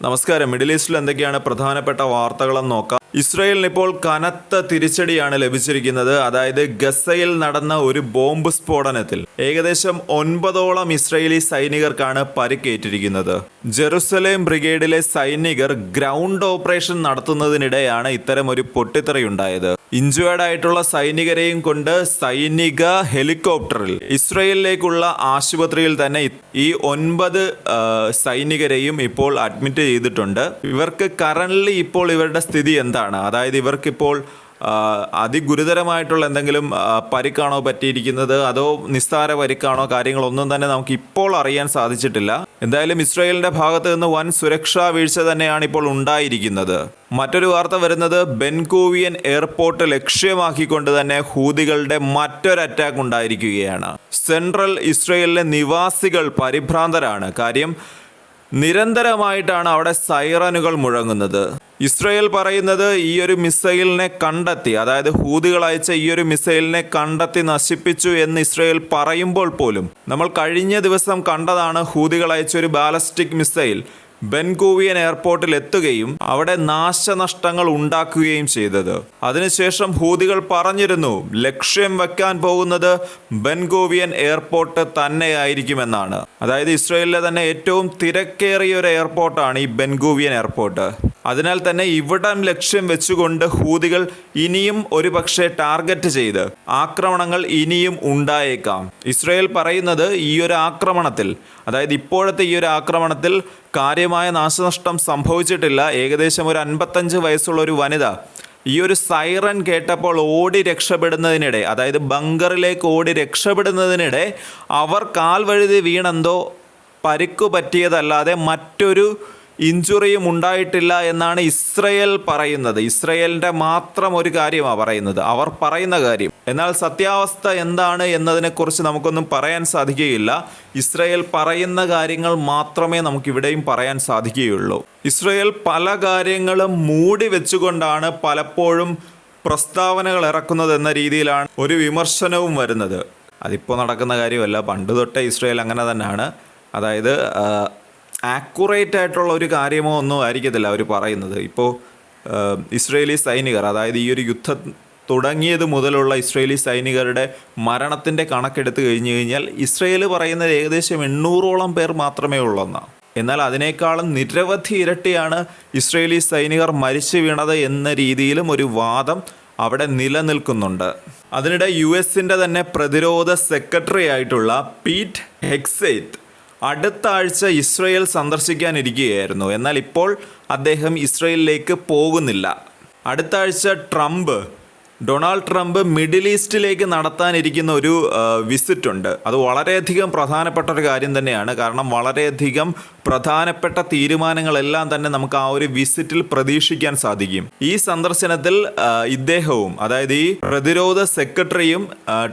നമസ്കാരം. മിഡിൽ ഈസ്റ്റിൽ എന്തൊക്കെയാണ് പ്രധാനപ്പെട്ട വാർത്തകളെന്ന് നോക്കാം. ഇസ്രായേലിന് ഇപ്പോൾ കനത്ത തിരിച്ചടിയാണ് ലഭിച്ചിരിക്കുന്നത്. അതായത് ഗസയിൽ നടന്ന ഒരു ബോംബ് സ്ഫോടനത്തിൽ ഏകദേശം 9ഓളം ഇസ്രായേലി സൈനികർക്കാണ് പരിക്കേറ്റിരിക്കുന്നത്. ജെറുസലേം ബ്രിഗേഡിലെ സൈനികർ ഗ്രൗണ്ട് ഓപ്പറേഷൻ നടത്തുന്നതിനിടെയാണ് ഇത്തരം ഒരു പൊട്ടിത്തെറിയുണ്ടായത്. ഇഞ്ചുവേർഡ് ആയിട്ടുള്ള സൈനികരെയും കൊണ്ട് സൈനിക ഹെലികോപ്റ്ററിൽ ഇസ്രായേലിലേക്കുള്ള ആശുപത്രിയിൽ തന്നെ ഈ 9 സൈനികരെയും ഇപ്പോൾ അഡ്മിറ്റ് ചെയ്തിട്ടുണ്ട്. ഇവർക്ക് കറന്റ്ലി ഇപ്പോൾ ഇവരുടെ സ്ഥിതി എന്താണ്? അതായത് ഇവർക്കിപ്പോൾ അതിഗുരുതരമായിട്ടുള്ള എന്തെങ്കിലും പരിക്കാണോ പറ്റിയിരിക്കുന്നത്, അതോ നിസ്സാര പരിക്കാണോ, കാര്യങ്ങളൊന്നും തന്നെ നമുക്ക് ഇപ്പോൾ അറിയാൻ സാധിച്ചിട്ടില്ല. എന്തായാലും ഇസ്രായേലിന്റെ ഭാഗത്ത് നിന്ന് വൻ സുരക്ഷാ വീഴ്ച തന്നെയാണ് ഇപ്പോൾ ഉണ്ടായിരിക്കുന്നത്. മറ്റൊരു വാർത്ത വരുന്നത് ബെൻഗൂവിയൻ എയർപോർട്ട് ലക്ഷ്യമാക്കിക്കൊണ്ട് തന്നെ ഹൂതികളുടെ മറ്റൊരു അറ്റാക്ക് ഉണ്ടായിരിക്കുകയാണ്. സെൻട്രൽ ഇസ്രായേലിലെ നിവാസികൾ പരിഭ്രാന്തരാണ്. കാര്യം നിരന്തരമായിട്ടാണ് അവിടെ സൈറനുകൾ മുഴങ്ങുന്നത്. ഇസ്രായേൽ പറയുന്നത് ഈ ഒരു മിസൈലിനെ കണ്ടെത്തി, അതായത് ഹൂതികൾ അയച്ച ഈ ഒരു മിസൈലിനെ കണ്ടെത്തി നശിപ്പിച്ചു എന്ന് ഇസ്രായേൽ പറയുമ്പോൾ പോലും നമ്മൾ കഴിഞ്ഞ ദിവസം കണ്ടതാണ് ഹൂതികൾ അയച്ച ഒരു ബാലസ്റ്റിക് മിസൈൽ ബെൻഗൂവിയൻ എയർപോർട്ടിൽ എത്തുകയും അവിടെ നാശനഷ്ടങ്ങൾ ഉണ്ടാക്കുകയും ചെയ്തത്. അതിനുശേഷം ഹൂതികൾ പറഞ്ഞിരുന്നു ലക്ഷ്യം വെക്കാൻ പോകുന്നത് ബെൻഗൂവിയൻ എയർപോർട്ട് തന്നെയായിരിക്കുമെന്നാണ്. അതായത് ഇസ്രായേലിലെ തന്നെ ഏറ്റവും തിരക്കേറിയ ഒരു എയർപോർട്ടാണ് ഈ ബെൻഗൂവിയൻ എയർപോർട്ട്. അതിനാൽ തന്നെ ഇവിടം ലക്ഷ്യം വെച്ചുകൊണ്ട് ഹൂതികൾ ഇനിയും ഒരുപക്ഷെ ടാർഗറ്റ് ചെയ്ത് ആക്രമണങ്ങൾ ഇനിയും ഉണ്ടായേക്കാം. ഇസ്രായേൽ പറയുന്നത് ഈ ഒരു ആക്രമണത്തിൽ, അതായത് ഇപ്പോഴത്തെ ഈ ഒരു ആക്രമണത്തിൽ കാര്യമായ നാശനഷ്ടം സംഭവിച്ചിട്ടില്ല. ഏകദേശം ഒരു 55 വയസ്സുള്ള ഒരു വനിത ഈ ഒരു സൈറൻ കേട്ടപ്പോൾ ഓടി രക്ഷപ്പെടുന്നതിനിടെ, അതായത് ബങ്കറിലേക്ക് ഓടി രക്ഷപ്പെടുന്നതിനിടെ അവർ കാൽ വഴുതി വീണെന്തോ പരിക്കു പറ്റിയതല്ലാതെ മറ്റൊരു ഇഞ്ചുറിയും ഉണ്ടായിട്ടില്ല എന്നാണ് ഇസ്രായേൽ പറയുന്നത്. ഇസ്രായേലിൻ്റെ മാത്രം ഒരു കാര്യമാണ് പറയുന്നത്, അവർ പറയുന്ന കാര്യം. എന്നാൽ സത്യാവസ്ഥ എന്താണ് എന്നതിനെക്കുറിച്ച് നമുക്കൊന്നും പറയാൻ സാധിക്കുകയില്ല. ഇസ്രായേൽ പറയുന്ന കാര്യങ്ങൾ മാത്രമേ നമുക്കിവിടെയും പറയാൻ സാധിക്കുകയുള്ളൂ. ഇസ്രായേൽ പല കാര്യങ്ങളും മൂടി വെച്ചുകൊണ്ടാണ് പലപ്പോഴും പ്രസ്താവനകൾ ഇറക്കുന്നത് എന്ന രീതിയിലാണ് ഒരു വിമർശനവും വരുന്നത്. അതിപ്പോൾ നടക്കുന്ന കാര്യമല്ല, പണ്ട് തൊട്ടേ ഇസ്രായേൽ അങ്ങനെ തന്നെയാണ്. അതായത് ആക്യുറേറ്റ് ആയിട്ടുള്ള ഒരു കാര്യമോ ഒന്നും ആയിരിക്കത്തില്ല അവർ പറയുന്നത്. ഇപ്പോൾ ഇസ്രായേലി സൈനികർ, അതായത് ഈ ഒരു യുദ്ധം തുടങ്ങിയത് മുതലുള്ള ഇസ്രായേലി സൈനികരുടെ മരണത്തിൻ്റെ കണക്കെടുത്ത് കഴിഞ്ഞു കഴിഞ്ഞാൽ ഇസ്രായേൽ പറയുന്നത് ഏകദേശം 800ഓളം പേർ മാത്രമേ ഉള്ളെന്നാണ്. എന്നാൽ അതിനേക്കാളും നിരവധി ഇരട്ടിയാണ് ഇസ്രായേലി സൈനികർ മരിച്ചു വീണത് എന്ന രീതിയിലും ഒരു വാദം അവിടെ നിലനിൽക്കുന്നുണ്ട്. അതിനിടെ US തന്നെ പ്രതിരോധ സെക്രട്ടറി ആയിട്ടുള്ള പീറ്റ് ഹെഗ്സെത്ത് അടുത്ത ആഴ്ച ഇസ്രായേൽ സന്ദർശിക്കാനിരിക്കുകയായിരുന്നു. എന്നാൽ ഇപ്പോൾ അദ്ദേഹം ഇസ്രായേലിലേക്ക് പോകുന്നില്ല. അടുത്ത ആഴ്ച ഡൊണാൾഡ് ട്രംപ് മിഡിൽ ഈസ്റ്റിലേക്ക് നടത്താനിരിക്കുന്ന ഒരു വിസിറ്റ് ഉണ്ട്. അത് വളരെയധികം പ്രധാനപ്പെട്ട ഒരു കാര്യം തന്നെയാണ്. കാരണം വളരെയധികം പ്രധാനപ്പെട്ട തീരുമാനങ്ങളെല്ലാം തന്നെ നമുക്ക് ആ ഒരു വിസിറ്റിൽ പ്രതീക്ഷിക്കാൻ സാധിക്കും. ഈ സന്ദർശനത്തിൽ ഇദ്ദേഹവും, അതായത് ഈ പ്രതിരോധ സെക്രട്ടറിയും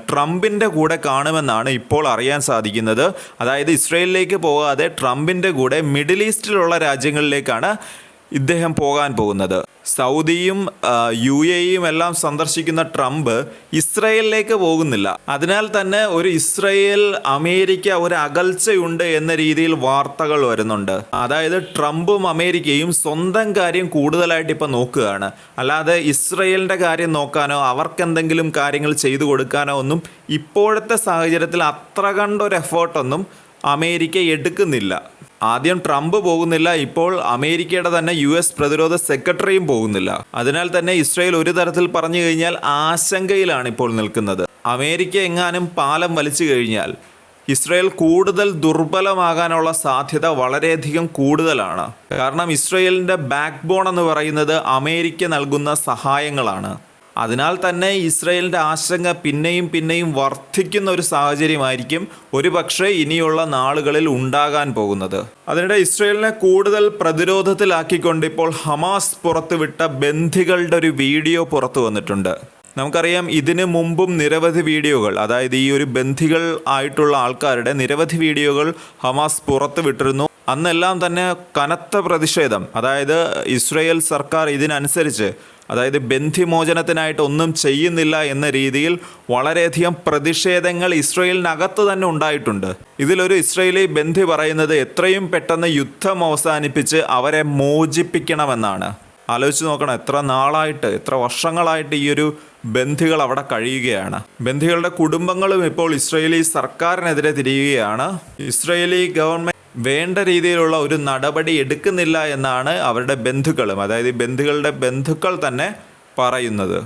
ട്രംപിൻ്റെ കൂടെ കാണുമെന്നാണ് ഇപ്പോൾ അറിയാൻ സാധിക്കുന്നത്. അതായത് ഇസ്രായേലിലേക്ക് പോകാതെ ട്രംപിൻ്റെ കൂടെ മിഡിൽ ഈസ്റ്റിലുള്ള രാജ്യങ്ങളിലേക്കാണ് ഇദ്ദേഹം പോകാൻ പോകുന്നത്. സൗദിയും UAEയും എല്ലാം സന്ദർശിക്കുന്ന ട്രംപ് ഇസ്രായേലിലേക്ക് പോകുന്നില്ല. അതിനാൽ തന്നെ ഒരു ഇസ്രായേൽ അമേരിക്ക ഒരു അകൽച്ചയുണ്ട് എന്ന രീതിയിൽ വാർത്തകൾ വരുന്നുണ്ട്. അതായത് ട്രംപും അമേരിക്കയും സ്വന്തം കാര്യം കൂടുതലായിട്ട് ഇപ്പം നോക്കുകയാണ്. അല്ലാതെ ഇസ്രായേലിൻ്റെ കാര്യം നോക്കാനോ അവർക്കെന്തെങ്കിലും കാര്യങ്ങൾ ചെയ്തു കൊടുക്കാനോ ഒന്നും ഇപ്പോഴത്തെ സാഹചര്യത്തിൽ അത്ര കണ്ടൊരു എഫേർട്ടൊന്നും അമേരിക്ക എടുക്കുന്നില്ല. ആദ്യം ട്രംപ് പോകുന്നില്ല, ഇപ്പോൾ അമേരിക്കയുടെ തന്നെ US പ്രതിരോധ സെക്രട്ടറിയും പോകുന്നില്ല. അതിനാൽ തന്നെ ഇസ്രായേൽ ഒരു തരത്തിൽ പറഞ്ഞു കഴിഞ്ഞാൽ ആശങ്കയിലാണ് ഇപ്പോൾ നിൽക്കുന്നത്. അമേരിക്ക എങ്ങാനും പാലം വലിച്ചു കഴിഞ്ഞാൽ ഇസ്രായേൽ കൂടുതൽ ദുർബലമാകാനുള്ള സാധ്യത വളരെയധികം കൂടുതലാണ്. കാരണം ഇസ്രായേലിൻ്റെ ബാക്ക് ബോൺ എന്ന് പറയുന്നത് അമേരിക്ക നൽകുന്ന സഹായങ്ങളാണ്. അതിനാൽ തന്നെ ഇസ്രായേലിൻ്റെ ആശങ്ക പിന്നെയും വർദ്ധിക്കുന്ന ഒരു സാഹചര്യമായിരിക്കും ഒരുപക്ഷെ ഇനിയുള്ള നാളുകളിൽ ഉണ്ടാകാൻ പോകുന്നത്. അതിനിടെ ഇസ്രായേലിനെ കൂടുതൽ പ്രതിരോധത്തിലാക്കിക്കൊണ്ട് ഇപ്പോൾ ഹമാസ് പുറത്തുവിട്ട ബന്ദികളുടെ ഒരു വീഡിയോ പുറത്തു വന്നിട്ടുണ്ട്. നമുക്കറിയാം ഇതിനു മുമ്പും നിരവധി വീഡിയോകൾ, അതായത് ഈ ഒരു ബന്ദികൾ ആയിട്ടുള്ള ആൾക്കാരുടെ നിരവധി വീഡിയോകൾ ഹമാസ് പുറത്തുവിട്ടിരുന്നു. അന്നെല്ലാം തന്നെ കനത്ത പ്രതിഷേധം, അതായത് ഇസ്രയേൽ സർക്കാർ ഇതിനനുസരിച്ച്, അതായത് ബന്ധിമോചനത്തിനായിട്ട് ഒന്നും ചെയ്യുന്നില്ല എന്ന രീതിയിൽ വളരെയധികം പ്രതിഷേധങ്ങൾ ഇസ്രയേലിനകത്ത് തന്നെ ഉണ്ടായിട്ടുണ്ട്. ഇതിലൊരു ഇസ്രയേലി ബന്ധി പറയുന്നത് എത്രയും പെട്ടെന്ന് യുദ്ധം അവസാനിപ്പിച്ച് അവരെ മോചിപ്പിക്കണമെന്നാണ്. ആലോചിച്ച് നോക്കണം, എത്ര നാളായിട്ട്, എത്ര വർഷങ്ങളായിട്ട് ഈ ഒരു ബന്ധികൾ അവിടെ കഴിയുകയാണ്. ബന്ധികളുടെ കുടുംബങ്ങളും ഇപ്പോൾ ഇസ്രയേലി സർക്കാരിനെതിരെ തിരിയുകയാണ്. ഇസ്രയേലി ഗവൺമെൻറ് വേണ്ട രീതിയിലുള്ള ഒരു നടപടി എടുക്കുന്നില്ല എന്നാണ് അവരുടെ ബന്ധുക്കളും, അതായത് ബന്ധുക്കളുടെ ബന്ധുക്കൾ തന്നെ പറയുന്നത്.